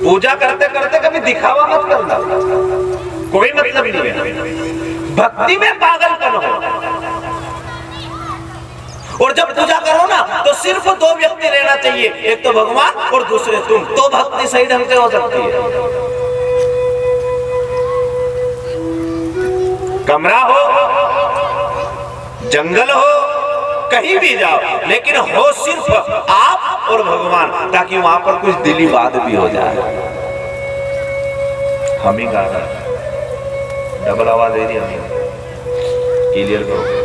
पूजा करते करते कभी दिखावा मत करना, कोई मतलब नहीं है। भक्ति में पागलपन हो। और जब पूजा करो ना तो सिर्फ दो व्यक्ति लेना चाहिए, एक तो भगवान और दूसरे तुम, तो भक्ति सही ढंग से हो सकती है। कमरा हो, जंगल हो, कहीं भी जाओ, लेकिन हो सिर्फ आप और भगवान, ताकि वहां पर कुछ दिली बात भी हो जाए। हम ही गा रहे हैं, डबल आवाज दे रही है, क्लियर करो।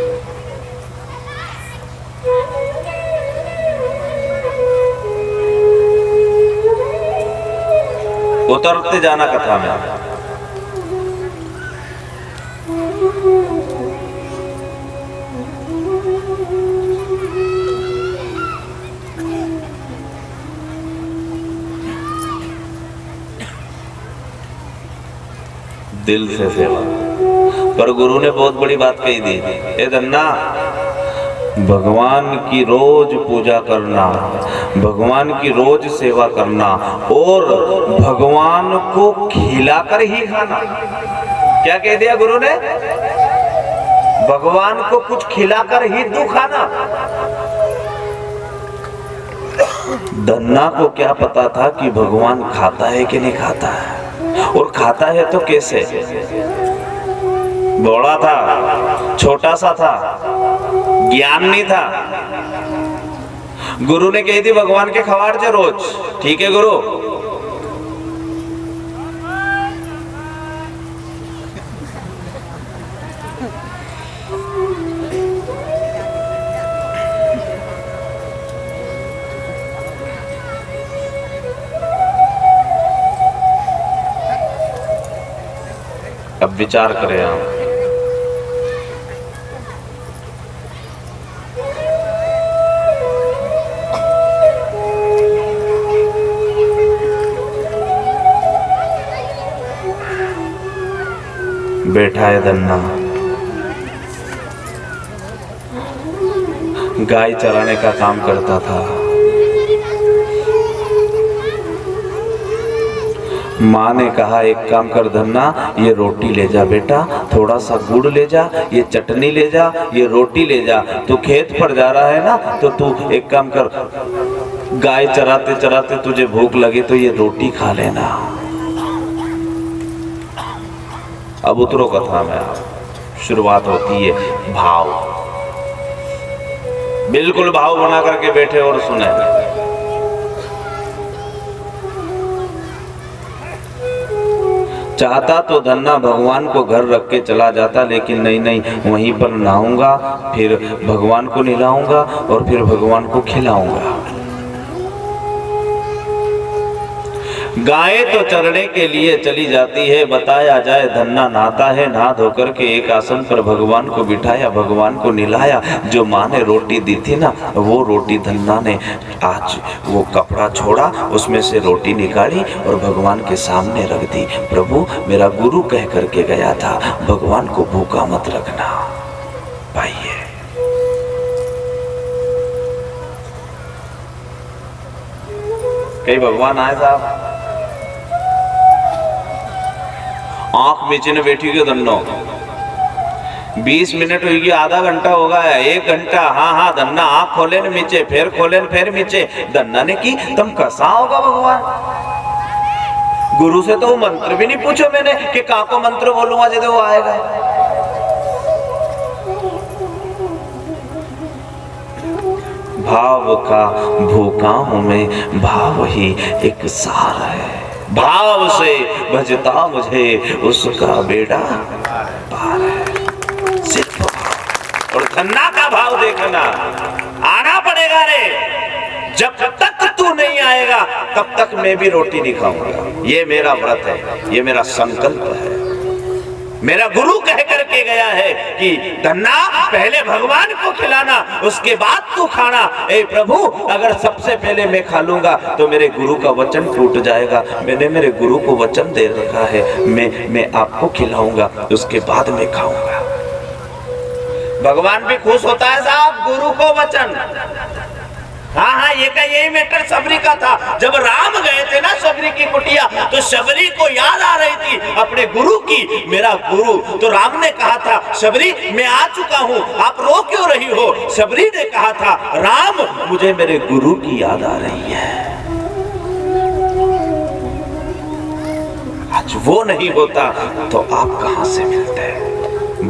उतरते जाना कथा में। दिल से सेवा। पर गुरु ने बहुत बड़ी बात कही थी, ए धन्ना, भगवान की रोज पूजा करना, भगवान की रोज सेवा करना और भगवान को खिलाकर ही खाना। क्या कह दिया गुरु ने? भगवान को कुछ खिलाकर ही तू खाना। धन्ना को क्या पता था कि भगवान खाता है कि नहीं खाता है, और खाता है तो कैसे। बड़ा था, छोटा सा था, ज्ञान नहीं था। गुरु ने कही थी भगवान के खवाड़ जे रोज, ठीक है गुरु। अब विचार करें आप, बैठा है धन्ना, गाय चराने का काम करता था। माँ ने कहा एक काम कर धन्ना, ये रोटी ले जा बेटा, थोड़ा सा गुड़ ले जा, ये चटनी ले जा, ये रोटी ले जा। तू खेत पर जा रहा है ना, तो तू एक काम कर, गाय चराते चराते तुझे भूख लगे तो ये रोटी खा लेना। अब उतरो कथा में। शुरुआत होती है भाव। बिल्कुल भाव बना करके बैठे और सुने। चाहता तो धन्ना भगवान को घर रख के चला जाता, लेकिन नहीं, वहीं पर नहाऊंगा, फिर भगवान को नहलाऊंगा और फिर भगवान को खिलाऊंगा। गाय तो चरने के लिए चली जाती है, बताया जाए धन्ना नहाता है। नहा धोकर के एक आसन पर भगवान को बिठाया, भगवान को नहलाया। जो माँ ने रोटी दी थी ना, वो रोटी धन्ना ने आज वो कपड़ा छोड़ा, उसमें से रोटी निकाली और भगवान के सामने रख दी। प्रभु, मेरा गुरु कह करके गया था भगवान को भूखा मत रखना। पाइए, कई भगवान आए साहब, आंख मीचे ने बैठी गई धन्नो, 20 मिनट हुई गई, आधा घंटा हो गया, 1 घंटा। हाँ धन्ना आंख खोले न मीचे, फिर खोले न फिर मीचे। धन्ना ने की तुम कैसा होगा भगवान। गुरु से तो वो मंत्र भी नहीं पूछो मैंने कि काको मंत्र बोलूंगा जब वो आएगा। भाव का भूखा हूं मैं, भाव ही एक सार है। भाव से भजता मुझे उसका बेड़ा पार है। सिर्फ भाव। और धन्ना का भाव देखना, आना पड़ेगा रे। जब तक तू नहीं आएगा तब तक मैं भी रोटी नहीं खाऊंगा। ये मेरा व्रत है, ये मेरा संकल्प है। मेरा गुरु कह करके गया है कि धन्ना पहले भगवान को खिलाना, उसके बाद तू खाना। ए प्रभु, अगर सबसे पहले मैं खा लूंगा तो मेरे गुरु का वचन टूट जाएगा। मैंने मेरे गुरु को वचन दे रखा है, मैं आपको खिलाऊंगा, उसके बाद मैं खाऊंगा। भगवान भी खुश होता है साहब, गुरु को वचन। हाँ, ये का यही मैटर सबरी का था। जब राम गए थे ना सबरी शबरी की कुटिया, तो शबरी को याद आ रही थी अपने गुरु की, मेरा गुरु। तो राम ने कहा था शबरी मैं आ चुका हूं, आप रो क्यों रही हो? शबरी ने कहा था राम मुझे मेरे गुरु की याद आ रही है। आज वो नहीं होता तो आप कहां से मिलते?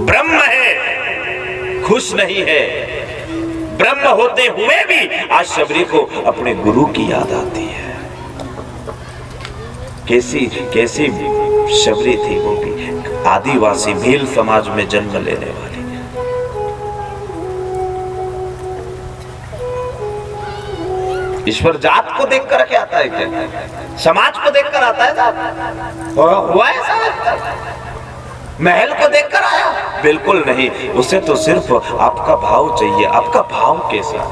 ब्रह्म है, खुश नहीं है। ब्रह्म होते हुए भी आज शबरी को अपने गुरु की याद आती है। कैसी कैसी शबरी थी वो भी, आदिवासी भील समाज में जन्म लेने वाली। ईश्वर जात को देख कर क्या आता है? क्या समाज को देख कर आता है? जात हुआ है साहब? महल को देखकर आया? बिल्कुल नहीं, उसे तो सिर्फ आपका भाव चाहिए। आपका भाव कैसा?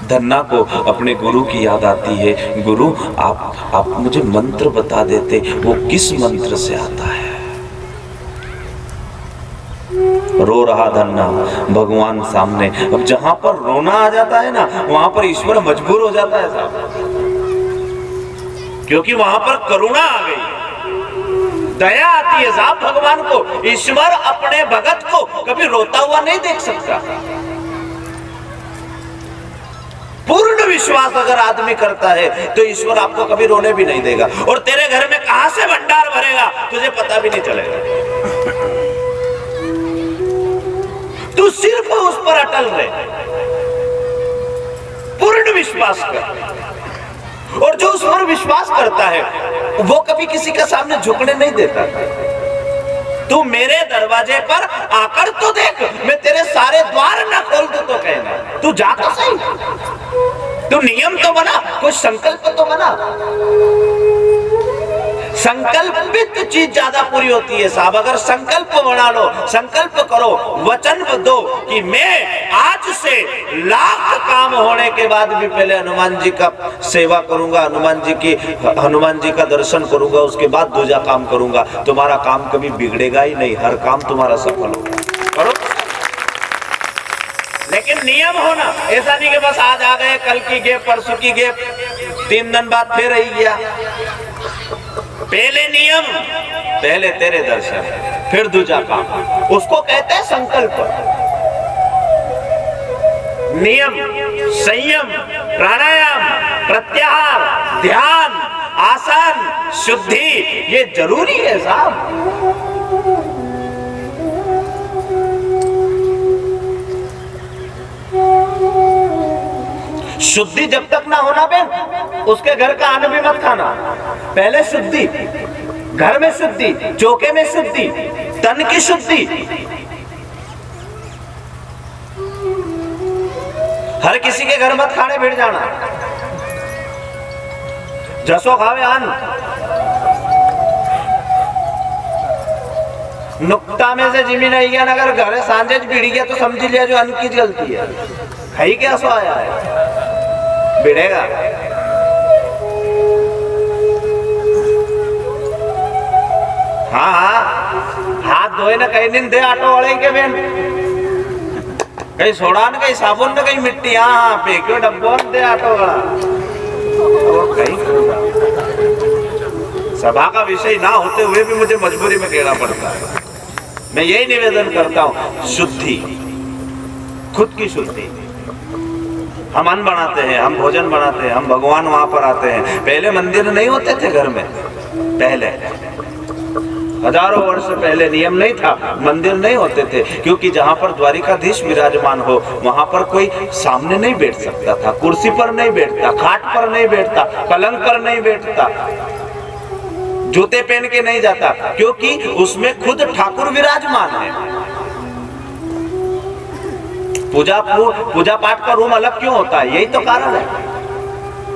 धन्ना को अपने गुरु की याद आती है। गुरु आप मुझे मंत्र बता देते, वो किस मंत्र से आता है? रो रहा धन्ना भगवान सामने। अब जहां पर रोना आ जाता है ना, वहां पर ईश्वर मजबूर हो जाता है साहब, क्योंकि वहां पर करुणा आ गई, दया आती है साहब भगवान को। ईश्वर अपने भगत को कभी रोता हुआ नहीं देख सकता। पूर्ण विश्वास अगर आदमी करता है तो ईश्वर आपको कभी रोने भी नहीं देगा। और तेरे घर में कहां से भंडार भरेगा तुझे पता भी नहीं चलेगा। तू सिर्फ उस पर अटल रहे, पूर्ण विश्वास कर। और जो उस पर विश्वास करता है वो कभी किसी के सामने झुकने नहीं देता। तू मेरे दरवाजे पर आकर तो देख, मैं तेरे सारे द्वार न खोल दूं तो कहना। तू जा तो सही, तू नियम तो बना, कुछ संकल्प तो बना। संकल्पित चीज ज्यादा पूरी होती है साहब। अगर संकल्प बना लो, संकल्प करो, वचन दो कि मैं आज से लाख काम होने के बाद भी पहले हनुमान जी का सेवा करूंगा, हनुमान जी का दर्शन करूंगा, उसके बाद दूसरा काम करूंगा। तुम्हारा काम कभी बिगड़ेगा ही नहीं, हर काम तुम्हारा सफल होगा। करो, लेकिन नियम होना। ऐसा नहीं कि बस आज आ गए, कल की गेप, परसों की गेप, 3 दिन बाद फिर रही गया। पहले नियम, पहले तेरे दर्शन, फिर दूजा काम। उसको कहते हैं संकल्प। नियम, संयम, प्राणायाम, प्रत्याहार, ध्यान, आसन, शुद्धि, ये जरूरी है साहब। शुद्धि जब तक ना होना बहन, उसके घर का अन्न भी मत खाना। पहले शुद्धि, घर में शुद्धि, चौके में शुद्धि, तन की शुद्धि। हर किसी के घर मत खाने बैठ जाना। जसो खावे अन्न। नुक्ता में से जिमी नहीं गया, अगर घर सांझे बिड़ गया तो समझ लिया जो अन्न की गलती है। खाई क्या सो आया है, बिड़ेगा। हाँ हाँ, हाथ धोए ना कहीं दिन दे आटो वाले के बेन, कहीं सोडा न कहीं साबुन न कहीं मिट्टी। हाँ फेंक्यो डब्बो दे आटो वाला। और कहीं सभा का विषय ना होते हुए भी मुझे मजबूरी में कहना पड़ता है। मैं यही निवेदन करता हूँ, शुद्धि, खुद की शुद्धि। हम अन्न बनाते हैं, हम भोजन बनाते हैं, हम भगवान वहां पर आते हैं। पहले मंदिर नहीं होते थे घर में, पहले हजारों वर्ष पहले नियम नहीं था, मंदिर नहीं होते थे, क्योंकि जहां पर द्वारिकाधीश विराजमान हो वहां पर कोई सामने नहीं बैठ सकता था, कुर्सी पर नहीं बैठता, खाट पर नहीं बैठता, पलंग पर नहीं बैठता, जूते पहन के नहीं जाता, क्योंकि उसमें खुद ठाकुर विराजमान है। पूजा पाठ का रूम अलग क्यों होता है? यही तो कारण है।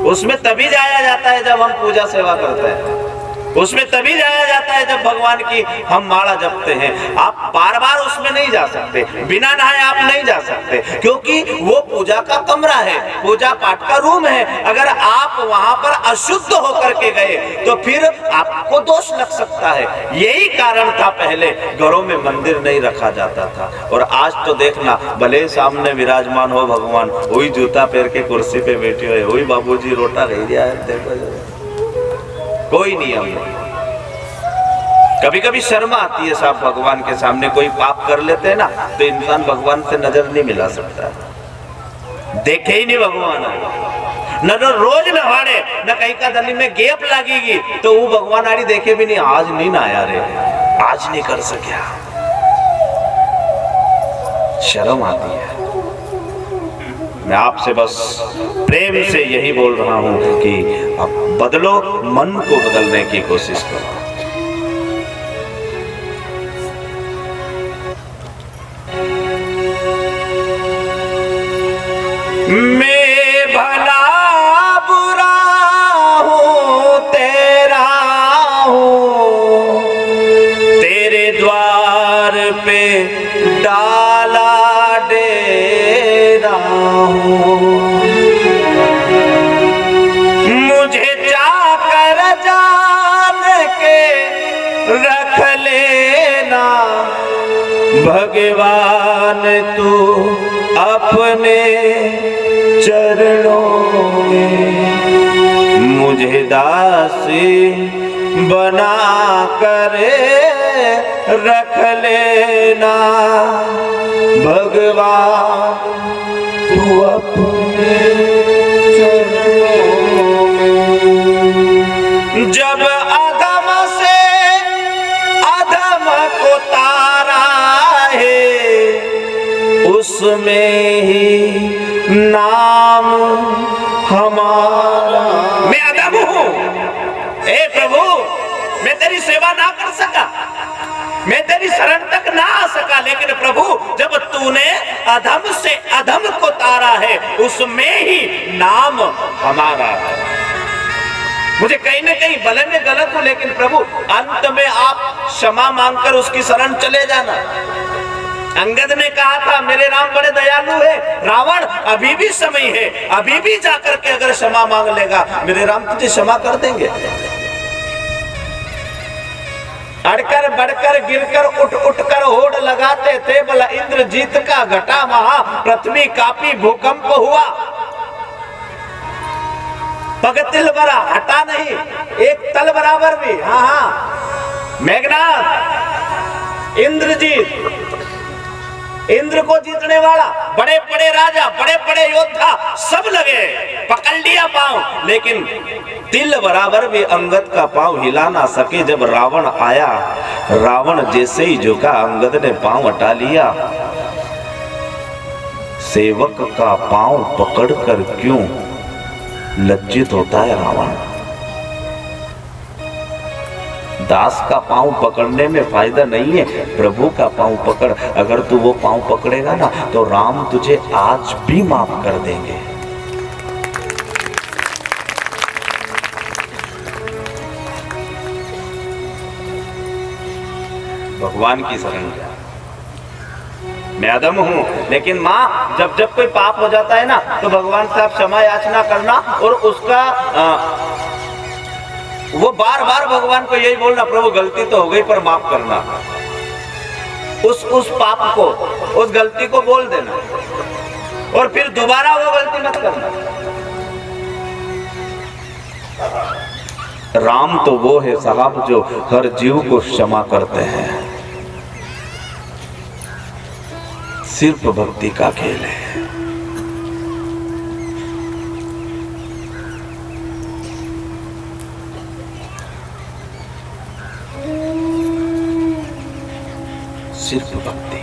उसमें तभी जाया जाता है जब हम पूजा सेवा करते हैं। उसमें तभी जाया जाता है जब भगवान की हम माला जपते हैं। आप बार बार उसमें नहीं जा सकते, बिना नहाए आप नहीं जा सकते, क्योंकि वो पूजा का कमरा है, पूजा पाठ का रूम है। अगर आप वहां पर अशुद्ध होकर के गए तो फिर आपको दोष लग सकता है। यही कारण था पहले घरों में मंदिर नहीं रखा जाता था। और आज तो देखना, भले सामने विराजमान हो भगवान, वही जूता पैर के कुर्सी पे बैठे हुए, वही बाबूजी रोटा रह दिया है, देखो कोई नियम नहीं। कभी कभी शर्म आती है साहब, भगवान के सामने कोई पाप कर लेते हैं ना तो इंसान भगवान से नजर नहीं मिला सकता, देखे ही नहीं भगवान। न तो रोज नहाड़े, न कहीं का दली में गेप लगेगी तो वो भगवान आड़ी देखे भी नहीं, आज नहीं नहाया रे, आज नहीं कर सकिया, शर्म आती है। मैं आपसे बस प्रेम से यही बोल रहा हूं कि आप बदलो, मन को बदलने की कोशिश करो। मैं भला बुरा हूं तेरा हूं, तेरे द्वार पे डाला डेरा हूं, मुझे चाकर जान के रख लेना भगवान तू अपने चरणों में, मुझे दासी बना कर रख लेना भगवान तू अपने चरणों में। जब अधम से अधम को तारा है, उसमें ही नाम हमारा। मैं अधम हूं, हे प्रभु मैं तेरी सेवा ना कर सका, मैं तेरी शरण तक ना आ सका, लेकिन प्रभु जब तूने अधम से अधम को तारा है, उसमें ही नाम हमारा है। मुझे कहीं ना कहीं भले में गलत हूं, लेकिन प्रभु अंत में आप क्षमा मांगकर उसकी शरण चले जाना। अंगद ने कहा था मेरे राम बड़े दयालु है, रावण अभी भी समय है, अभी भी जाकर के अगर क्षमा मांग लेगा मेरे राम तुझे क्षमा कर देंगे। अड़कर बढ़कर गिरकर उठ उठकर होड़ लगाते थे, बोला इंद्रजीत का घटा महा, पृथ्वी कापी भूकंप हुआ, पगतिल बरा हटा नहीं, एक तल बराबर भी। हाँ हाँ, मेघनाथ, इंद्रजीत, इंद्र को जीतने वाला, बड़े बड़े राजा, बड़े बड़े योद्धा सब लगे, पकड़ लिया पांव, लेकिन तिल बराबर भी अंगद का पांव हिला ना सके। जब रावण आया, रावण जैसे ही झुका, अंगद ने पांव हटा लिया। सेवक का पांव पकड़कर क्यों लज्जित होता है रावण? दास का पांव पकड़ने में फायदा नहीं है, प्रभु का पांव पकड़। अगर तू वो पांव पकड़ेगा ना तो राम तुझे आज भी माफ कर देंगे। भगवान की शरण जा। मैं अधम हूं, लेकिन माँ जब जब कोई पाप हो जाता है ना तो भगवान से आप क्षमा याचना करना, और उसका वो बार बार भगवान को यही बोलना, प्रभु गलती तो हो गई पर माफ करना। उस पाप को, उस गलती को बोल देना, और फिर दोबारा वो गलती मत करना। राम तो वो है साहब जो हर जीव को क्षमा करते हैं। सिर्फ भक्ति का खेल है। सिर्फ भक्ति।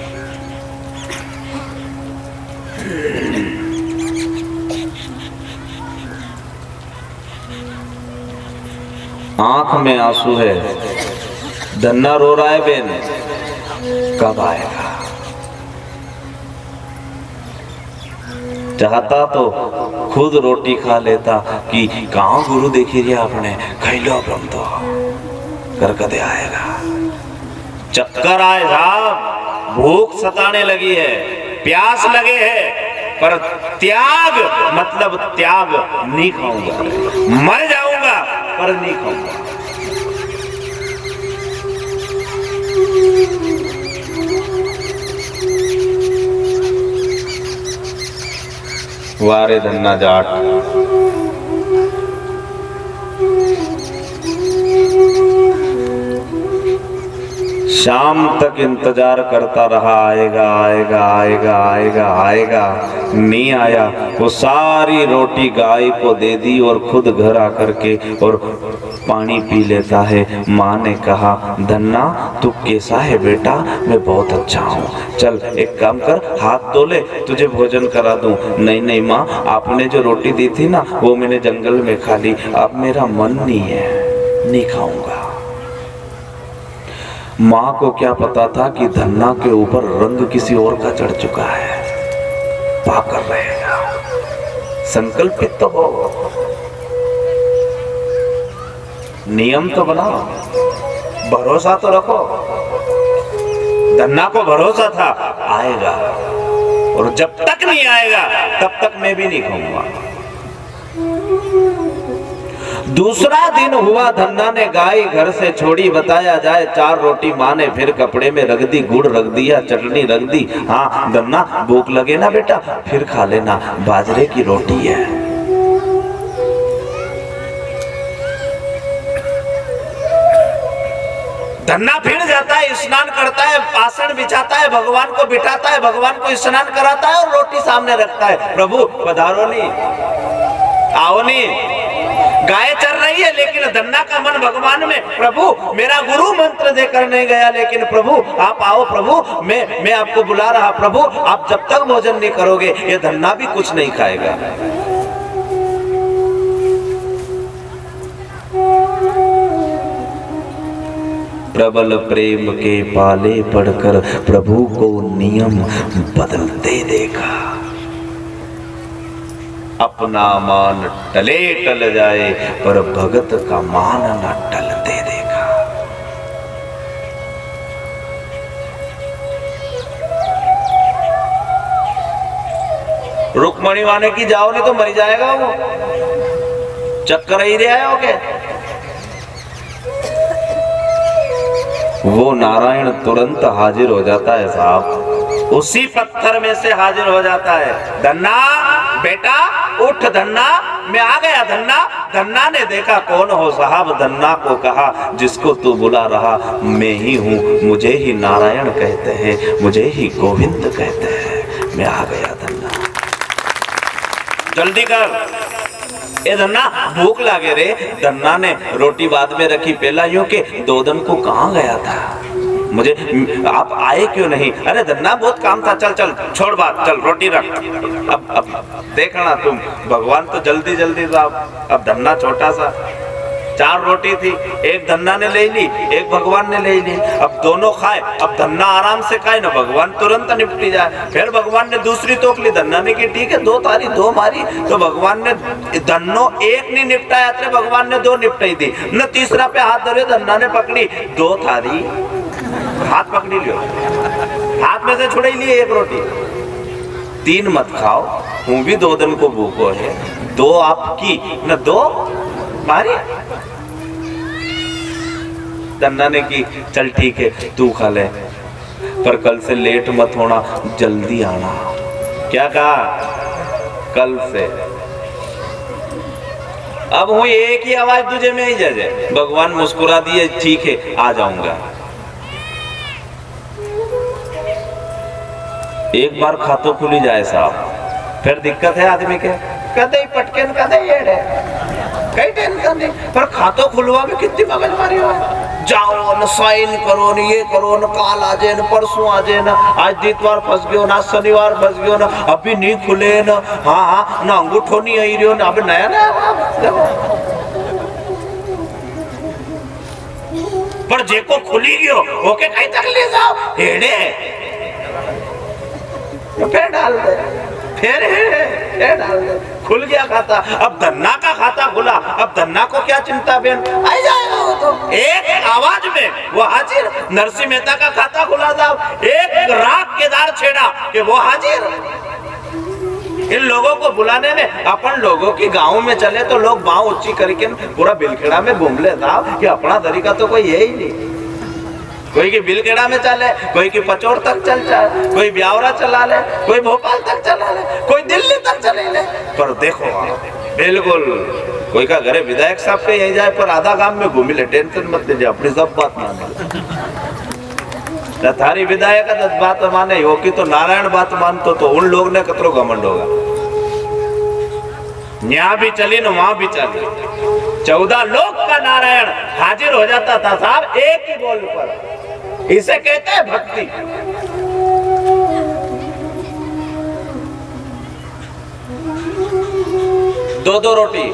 आंख में आंसू है, धन्ना रो रहा है बेन, कब आएगा? चाहता तो खुद रोटी खा लेता कि कहाँ गुरु देखी रे आपने, खाई लो अपन तो। कदे आएगा। चक्कर आए साहब, भूख सताने लगी है, प्यास लगे है, पर त्याग मतलब त्याग नहीं खाऊंगा, मर जाऊंगा पर नहीं खाऊंगा। वारे धन्ना जाट, शाम तक इंतजार करता रहा, आएगा आएगा आएगा आएगा आएगा, नहीं आया। वो सारी रोटी गाय को दे दी और खुद घर आकर के और पानी पी लेता है। माँ ने कहा, धन्ना तू कैसा है बेटा? मैं बहुत अच्छा हूँ, चल एक काम कर, हाथ धो ले, तुझे भोजन करा दूं। नहीं नहीं माँ, आपने जो रोटी दी थी ना वो मैंने जंगल में खा ली, अब मेरा मन नहीं है, नहीं खाऊंगा। माँ को क्या पता था कि धन्ना के ऊपर रंग किसी और का चढ़ चुका है, पाकर रहेगा। संकल्पित तो हो, नियम तो बनाओ, भरोसा तो रखो। धन्ना को भरोसा था आएगा, और जब तक नहीं आएगा तब तक मैं भी नहीं खाऊंगा। दूसरा दिन हुआ, धन्ना ने गाय घर से छोड़ी। बताया जाए 4 रोटी माँ ने फिर कपड़े में रख दी, गुड़ रख दिया, चटनी रख दी। हाँ धन्ना भूख लगे ना बेटा फिर खा लेना, बाजरे की रोटी है। धन्ना फिर जाता है, स्नान करता है, आसन बिछाता है, भगवान को बिठाता है, भगवान को स्नान कराता है और रोटी सामने रखता है। प्रभु पधारो नहीं, आओ नहीं। गाय चल रही है लेकिन धन्ना का मन भगवान में, प्रभु मेरा गुरु मंत्र देकर नहीं गया, लेकिन प्रभु आप आओ, प्रभु मैं आपको बुला रहा, प्रभु आप जब तक भोजन नहीं करोगे ये धन्ना भी कुछ नहीं खाएगा। प्रबल प्रेम के पाले पड़कर प्रभु को नियम बदलते देखा। अपना मान टले टल जाए पर भगत का मान न टलते देखा। रुक्मणी माने की जाओ नहीं तो मर जाएगा वो, चक्कर ही रहा है ओके। वो नारायण तुरंत हाजिर हो जाता है साहब, उसी पत्थर में से हाजिर हो जाता है। धन्ना बेटा उठ, धन्ना मैं आ गया। धन्ना धन्ना ने देखा कौन हो साहब? धन्ना को कहा, जिसको तू बुला रहा मैं ही हूँ, मुझे ही नारायण कहते हैं, मुझे ही गोविंद कहते हैं, मैं आ गया धन्ना, जल्दी कर। ए धन्ना भूख लागे रे। धन्ना ने रोटी बाद में रखी, पहला यूं के 2 दिन को कहाँ गया था, मुझे आप आए क्यों नहीं? अरे धन्ना बहुत काम था, चल चल छोड़ बात, चल रोटी रख। अब देखना तुम, भगवान तो जल्दी जल्दी साहब। अब धन्ना छोटा सा, 4 रोटी थी, एक धन्ना ने ले ली, एक भगवान ने ले ली। अब दोनों खाए, अब धन्ना आराम से खाए ना, भगवान तुरंत निपटी जाए। फिर भगवान ने दूसरी तोक ली, धन्ना ने की ठीक है 2 थारी 2 मारी, तो भगवान ने धन्नो एक नहीं निपटाया, भगवान ने 2 निपटाई दी न। तीसरा पे हाथ धरे, धन्ना ने पकड़ी 2 थारी, हाथ पकड़ी लियो, हाथ में से छुड़ाई लिए 1 रोटी। 3 मत खाओ, हूँ भी 2 दिन को भूखो है, 2 आपकी न 2 मारी। धन्ना ने की चल ठीक है तू खा ले, पर कल से लेट मत होना, जल्दी आना। क्या कहा? कल से। अब हुई एक ही आवाज तुझे में ही जजे। भगवान मुस्कुरा दिए, ठीक है आ जाऊंगा। एक बार खातो खुली जाए साहब, फिर दिक्कत है आदमी के, कदे पटके कदे येड़े, कई टेंशन नहीं, पर खातो खुलवा में कितनी मगजमारी हो। जाओ न साइन करो न ये करो न, काल आ जाए न परसों आ जाए न, आज दितवार फंस गयो न, आज शनिवार फंस गयो न, अभी नहीं खुले न, हाँ न अंगूठो नहीं आई रही न, अब नया नया। पर जेको खुली गयो ओके कहीं तक ले जाओ, हेड़े फिर डाल दे, फिर डाल दे। खुल गया खाता, अब धन्ना का खाता खुला, अब धन्ना को क्या चिंता बहन, आ जाएगा वो तो देखो, एक आवाज में वो हाजिर। नरसिंह मेहता का खाता खुला साहब, एक राग केदार छेड़ा कि वो हाजिर। इन लोगों को बुलाने में अपन लोगों की गांव में चले तो लोग बाँव ऊंची करके पूरा बिलखेड़ा में घूम ले साहब कि अपना तरीका तो कोई है ही नहीं। कोई की बिलखेड़ा में चले, कोई की पचौड़ तक चल जाए, कोई ब्यावरा चला ले, कोई भोपाल तक चला ले, कोई दिल्ली तक चले ले। पर देखो बिल्कुल कोई का घरे विधायक साहब के यहीं जाए पर आधा गांव में घूमी ले, टेंशन मत लीजिए, अपनी सब बात माने। थारी विधायक बात माने हो कि तो नारायण बात मानतो तो उन लोग ने कतरो घमंड होगा। यहाँ भी चली न वहां भी चली, 14 लोक का नारायण हाजिर हो जाता था साहब एक ही बोल पर। इसे कहते हैं भक्ति। दो रोटी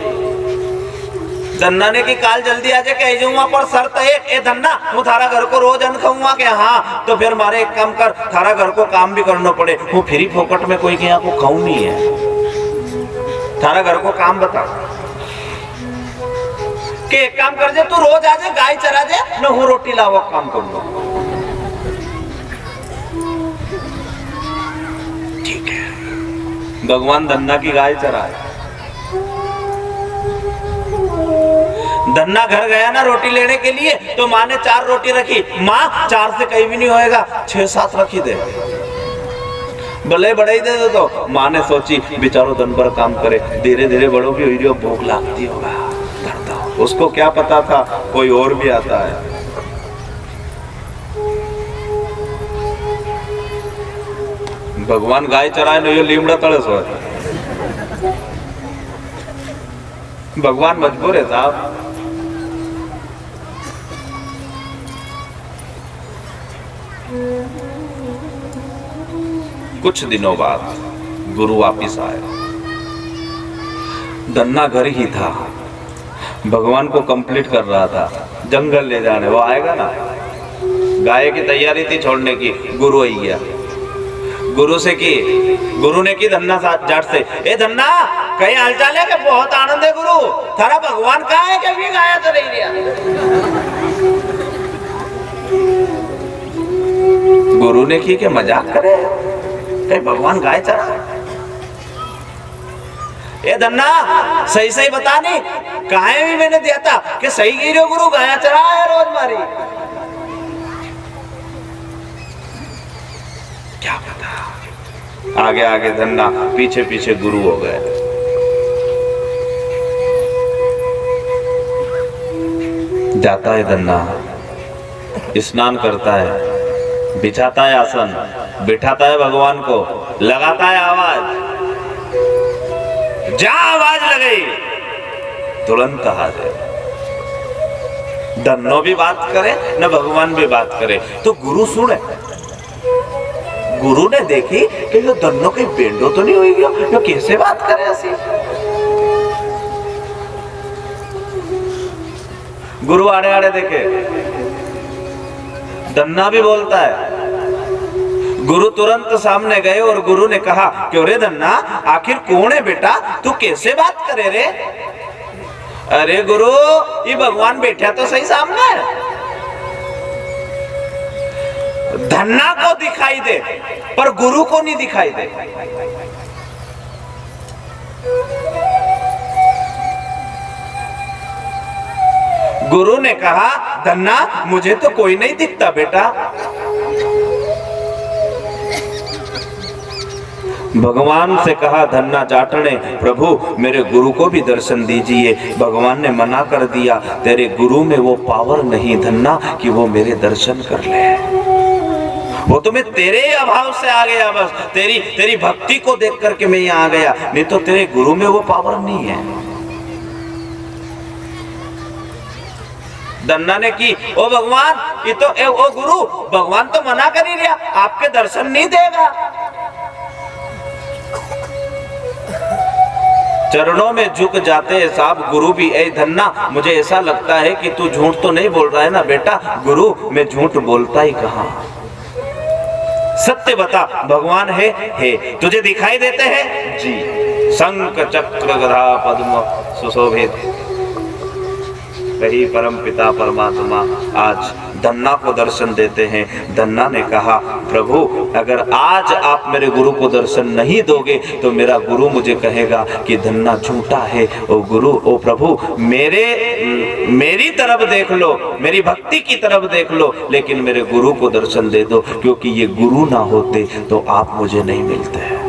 धन्ना ने की काल जल्दी आ जाए कह जाऊंगा पर शर्त एक ए धन्ना वो थारा घर को रोज अन्न खाऊंगा के हाँ तो फिर मारे एक काम कर थारा घर को काम भी करना पड़े, वो फ्री फोकट में कोई के यहाँ को खाऊं नहीं है, थारा घर को काम बता के एक काम कर दे तू रोज आ जाए गाय चरा दे न हूँ रोटी लावा काम कर लो। ठीक है, भगवान धन्ना की गाय चराए। धन्ना घर गया ना रोटी लेने के लिए तो माँ ने 4 रोटी रखी, माँ 4 से कहीं भी नहीं होएगा 6-7 रखी दे, भले बड़े ही दे दो। तो माँ ने सोची बेचारो दिन भर काम करे, धीरे धीरे बड़ों की हुई जो भूख लगती होगा करता हो। उसको क्या पता था कोई और भी आता है। भगवान गाय चराए न ये लीमड़ा तड़स हो, भगवान मजबूर है साहब। कुछ दिनों बाद गुरु वापिस आए, धन्ना घर ही था, भगवान को कंप्लीट कर रहा था, जंगल ले जाने वो आएगा ना, गाय की तैयारी थी छोड़ने की, गुरु आई गया। गुरु से की, गुरु ने की धन्ना जाट से, ए धन्ना कहीं हालचाल है कि बहुत आनंद है गुरु, थारा भगवान कहाँ है कि भी गाया तो नहीं लिया। गुरु ने की के मजाक करे, कहीं भगवान गाय चरा। ए धन्ना सही सही बता नहीं कहाँ भी मैंने दिया था कि सही गिरो गुरु गाया चरा है रोज मारी, क्या पता। आगे आगे धन्ना पीछे पीछे गुरु हो गए। जाता है धन्ना, स्नान करता है, बिछाता है आसन, बिठाता है भगवान को, लगाता है आवाज, जा आवाज लगी तुरंत हाजिर। धन्नो भी बात करे न भगवान भी बात करे तो गुरु सुने। गुरु ने देखी कि जो धन्नो कहीं बेंडो तो नहीं हुई गया, जो कैसे बात करे ऐसी। गुरु आड़े आड़े देखे, धन्ना भी बोलता है। गुरु तुरंत सामने गए और गुरु ने कहा क्यों रे धन्ना आखिर कौन है बेटा, तू कैसे बात करे रे। अरे गुरु ये भगवान बैठा तो सही सामने, धन्ना को दिखाई दे पर गुरु को नहीं दिखाई दे। गुरु ने कहा धन्ना मुझे तो कोई नहीं दिखता बेटा। भगवान से कहा धन्ना जाटने प्रभु मेरे गुरु को भी दर्शन दीजिए। भगवान ने मना कर दिया, तेरे गुरु में वो पावर नहीं धन्ना कि वो मेरे दर्शन कर ले, वो तो मैं तेरे अभाव से आ गया, बस तेरी भक्ति को देख करके मैं यहाँ आ गया, नहीं तो तेरे गुरु में वो पावर नहीं है। धन्ना ने की ओ भगवान ये तो ओ गुरु भगवान तो मना कर ही दिया, आपके दर्शन नहीं देगा। चरणों में झुक जाते हैं साहब गुरु भी, ए धन्ना मुझे ऐसा लगता है कि तू झूठ तो नहीं बोल रहा है ना बेटा। गुरु मैं झूठ बोलता ही कहाँ, सत्य बता भगवान है तुझे दिखाई देते हैं जी, शंख चक्र गदा पद्म सुशोभित। वही परम पिता परमात्मा आज धन्ना को दर्शन देते हैं। धन्ना ने कहा, प्रभु अगर आज आप मेरे गुरु को दर्शन नहीं दोगे तो मेरा गुरु मुझे कहेगा कि धन्ना झूठा है। ओ गुरु, ओ प्रभु, मेरी तरफ देख लो, मेरी भक्ति की तरफ देख लो, लेकिन मेरे गुरु को दर्शन दे दो, क्योंकि ये गुरु ना होते तो आप मुझे नहीं मिलते।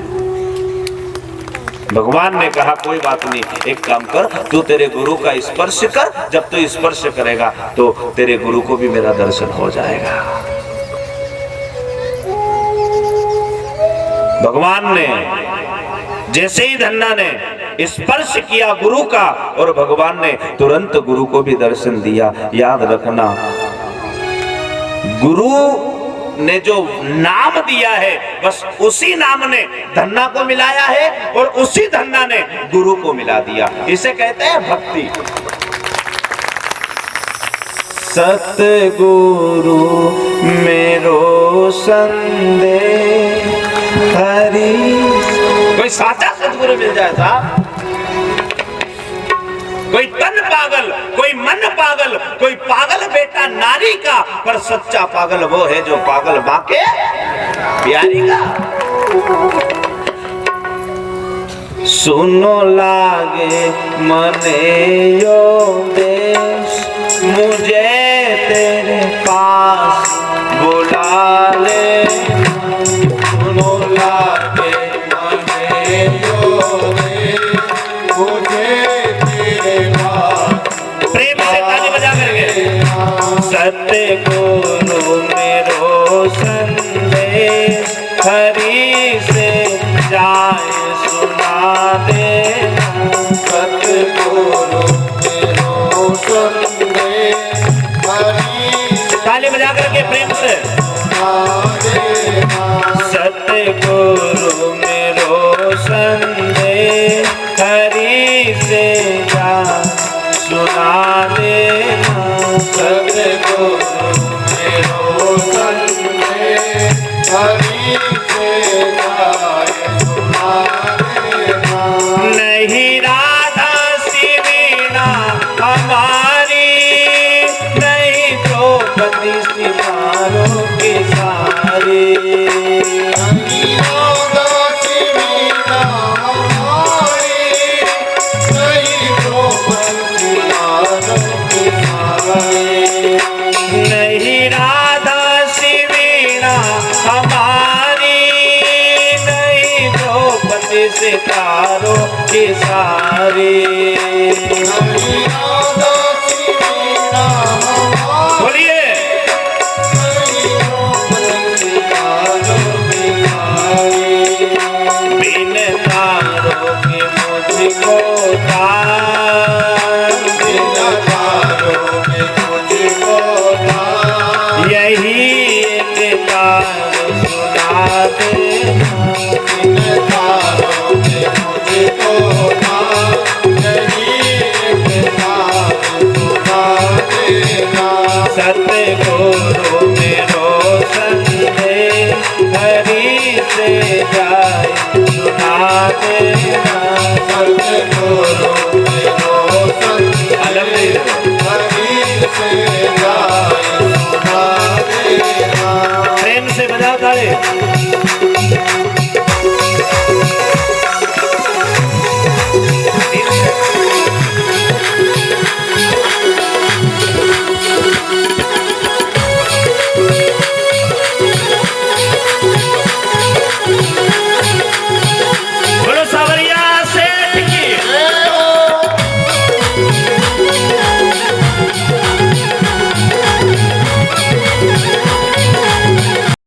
भगवान ने कहा, कोई बात नहीं, एक काम कर, तू तेरे गुरु का स्पर्श कर, जब तू स्पर्श करेगा तो तेरे गुरु को भी मेरा दर्शन हो जाएगा। भगवान ने जैसे ही धन्ना ने स्पर्श किया गुरु का, और भगवान ने तुरंत गुरु को भी दर्शन दिया। याद रखना, गुरु ने जो नाम दिया है बस उसी नाम ने धन्ना को मिलाया है और उसी धन्ना ने गुरु को मिला दिया। इसे कहते हैं भक्ति। सतगुरु मेरो संदेश हरि। कोई साचा सतगुरु मिल जाए साहब, कोई तन पागल, कोई मन पागल, कोई पागल बेटा नारी का, पर सच्चा पागल वो है जो पागल मां के प्यारी का। सुनो लागे मने यो देश, मुझे तेरे पास बुला ले। सुनो लागे मने यो देश, मुझे सतगुरु मेरो संदेश हरि से जाए सुना दे। सतगुरु मेरो संदेश हरि से, ताली बजा करके प्रेम से, सतगुरु मेरो संदेश हरि से जाए सुना देना। सतगुरु मेरो संदेश हरि से जाए सुना देना। नहीं राधा सी वीणा हमारी, नहीं द्रौपदी सी मारो की सारी। नहीं राधा सी वीणा हमारी, नहीं द्रौपदी मारो की सारी। नहीं राधा सी वीणा हमारी, नहीं द्रौपदी सितारों की सारी।